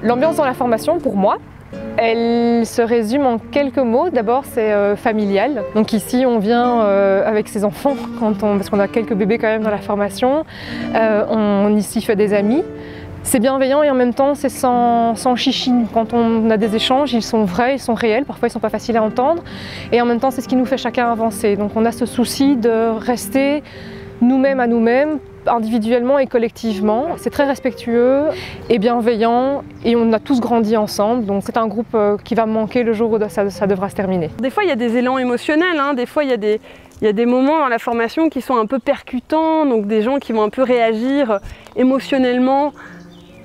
L'ambiance dans la formation, pour moi, elle se résume en quelques mots. D'abord, c'est familial. Donc ici, on vient avec ses enfants, parce qu'on a quelques bébés quand même dans la formation. On ici fait des amis. C'est bienveillant et en même temps, c'est sans chichine. Quand on a des échanges, ils sont vrais, ils sont réels. Parfois, ils ne sont pas faciles à entendre. Et en même temps, c'est ce qui nous fait chacun avancer. Donc on a ce souci de rester nous-mêmes à nous-mêmes, individuellement et collectivement. C'est très respectueux et bienveillant et on a tous grandi ensemble, donc c'est un groupe qui va me manquer le jour où ça devra se terminer. Des fois il y a des élans émotionnels, des fois il y a des moments dans la formation qui sont un peu percutants, donc des gens qui vont un peu réagir émotionnellement.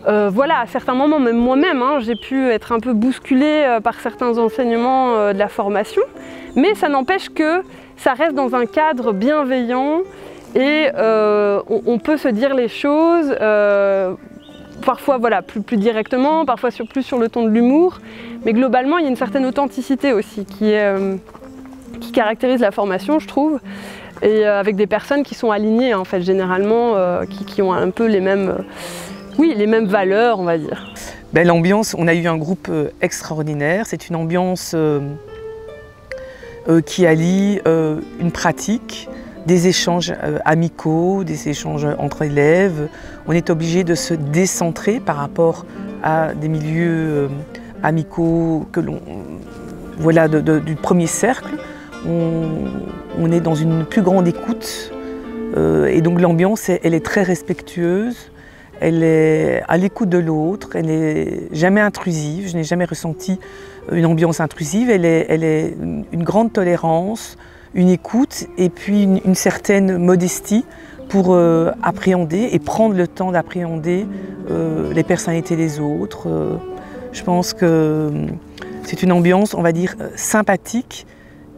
Voilà, à certains moments, même moi-même, j'ai pu être un peu bousculée par certains enseignements de la formation, mais ça n'empêche que ça reste dans un cadre bienveillant. Et on peut se dire les choses, parfois voilà, plus directement, parfois plus sur le ton de l'humour, mais globalement il y a une certaine authenticité aussi qui caractérise la formation, je trouve, et avec des personnes qui sont alignées en fait, généralement, qui ont un peu les mêmes valeurs, on va dire. L'ambiance, on a eu un groupe extraordinaire, c'est une ambiance qui allie une pratique, des échanges amicaux, des échanges entre élèves. On est obligé de se décentrer par rapport à des milieux amicaux que voilà, du premier cercle. On est dans une plus grande écoute et donc l'ambiance, elle est très respectueuse. Elle est à l'écoute de l'autre, elle n'est jamais intrusive. Je n'ai jamais ressenti une ambiance intrusive. Elle est une grande tolérance, une écoute et puis une certaine modestie pour appréhender et prendre le temps d'appréhender les personnalités des autres. Je pense que c'est une ambiance, on va dire, sympathique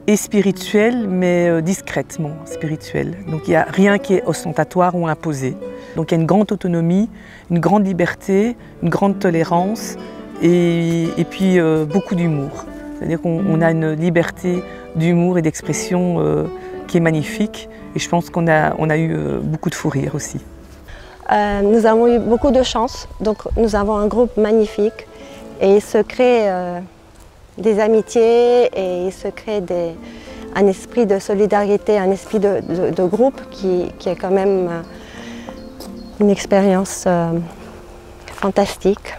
et spirituelle, mais discrètement spirituelle. Donc il n'y a rien qui est ostentatoire ou imposé. Donc il y a une grande autonomie, une grande liberté, une grande tolérance et puis beaucoup d'humour. C'est-à-dire qu'on a une liberté d'humour et d'expression qui est magnifique et je pense qu'on a eu beaucoup de fou rire aussi. Nous avons eu beaucoup de chance, donc nous avons un groupe magnifique et il se crée des amitiés et il se crée un esprit de solidarité, un esprit de groupe qui est quand même une expérience fantastique.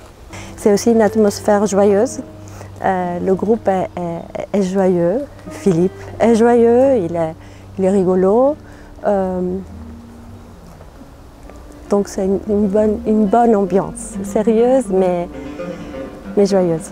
C'est aussi une atmosphère joyeuse. Le groupe est joyeux, Philippe est joyeux, il est rigolo. Donc c'est une bonne ambiance, sérieuse mais joyeuse.